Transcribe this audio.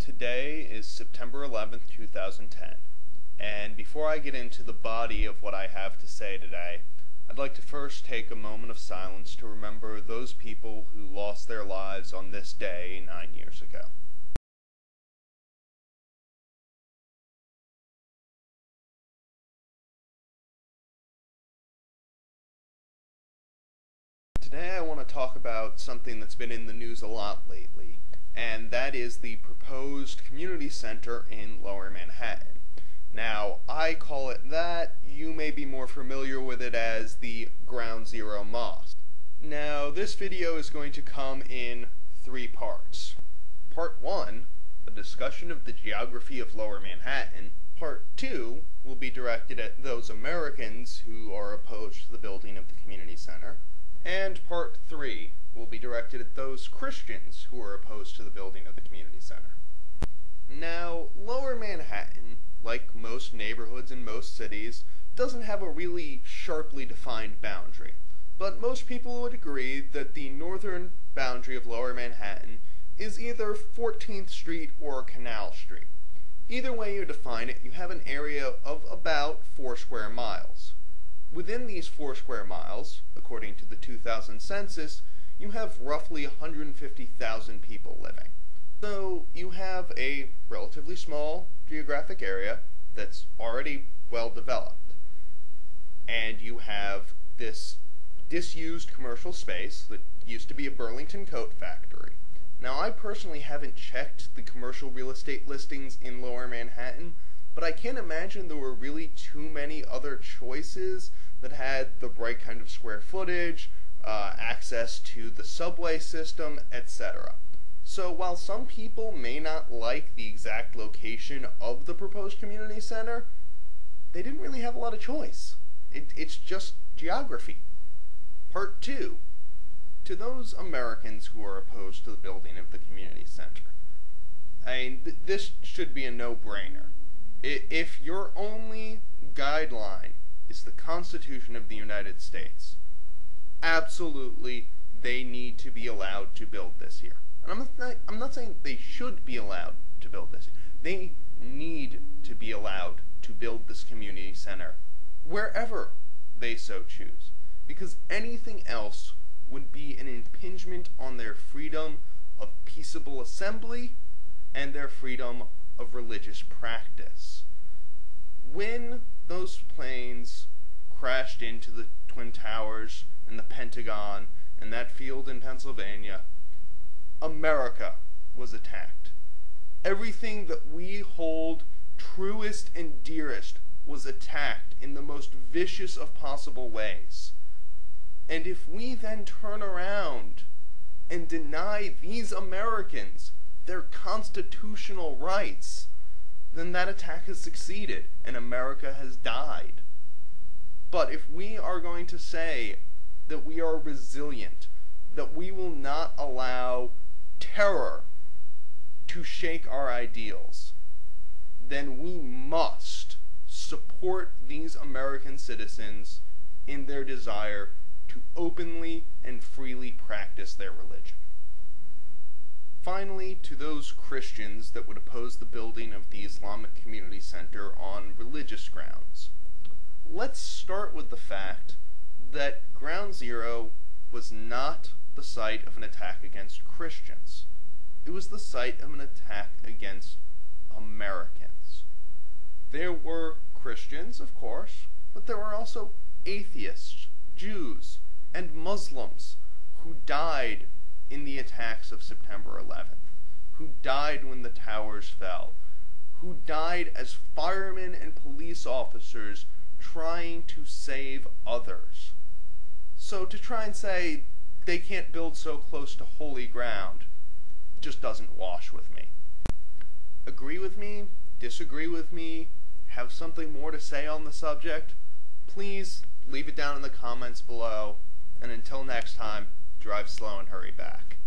Today is September 11th, 2010, and before I get into the body of what I have to say today, I'd like to first take a moment of silence to remember those people who lost their lives on this day 9 years ago. Today I want to talk about something that's been in the news a lot lately, and that is the proposed community center in Lower Manhattan. Now, I call it that. You may be more familiar with it as the Ground Zero Mosque. Now, this video is going to come in 3 parts. Part 1, a discussion of the geography of Lower Manhattan. Part 2 will be directed at those Americans who are opposed to the building of the community center. And Part 3 will be directed at those Christians who are opposed to the building of the community center. Now, Lower Manhattan, like most neighborhoods in most cities, doesn't have a really sharply defined boundary. But most people would agree that the northern boundary of Lower Manhattan is either 14th Street or Canal Street. Either way you define it, you have an area of about 4 square miles. Within these 4 square miles, according to the 2000 census, you have roughly 150,000 people living. So you have a relatively small geographic area that's already well developed. And you have this disused commercial space that used to be a Burlington coat factory. Now, I personally haven't checked the commercial real estate listings in Lower Manhattan, but I can't imagine there were really too many other choices that had the right kind of square footage, access to the subway system, etc. So while some people may not like the exact location of the proposed community center, they didn't really have a lot of choice. It's just geography. Part 2. To those Americans who are opposed to the building of the community center. This should be a no-brainer. If your only guideline is the Constitution of the United States, absolutely they need to be allowed to build this here. And I'm not saying they should be allowed to build this. They need to be allowed to build this community center wherever they so choose, because anything else would be an impingement on their freedom of peaceable assembly and their freedom of religious practice. When those planes crashed into the Twin Towers and the Pentagon and that field in Pennsylvania, America was attacked. Everything that we hold truest and dearest was attacked in the most vicious of possible ways. And if we then turn around and deny these Americans their constitutional rights, then that attack has succeeded and America has died. But if we are going to say that we are resilient, that we will not allow terror to shake our ideals, then we must support these American citizens in their desire to openly and freely practice their religion. Finally, to those Christians that would oppose the building of the Islamic Community Center on religious grounds, let's start with the fact that Ground Zero was not the site of an attack against Christians. It was the site of an attack against Americans. There were Christians, of course, but there were also atheists, Jews, and Muslims who died in the attacks of September 11th, who died when the towers fell, who died as firemen and police officers trying to save others. So to try and say they can't build so close to holy ground just doesn't wash with me. Agree with me? Disagree with me? Have something more to say on the subject? Please leave it down in the comments below, and until next time, drive slow and hurry back.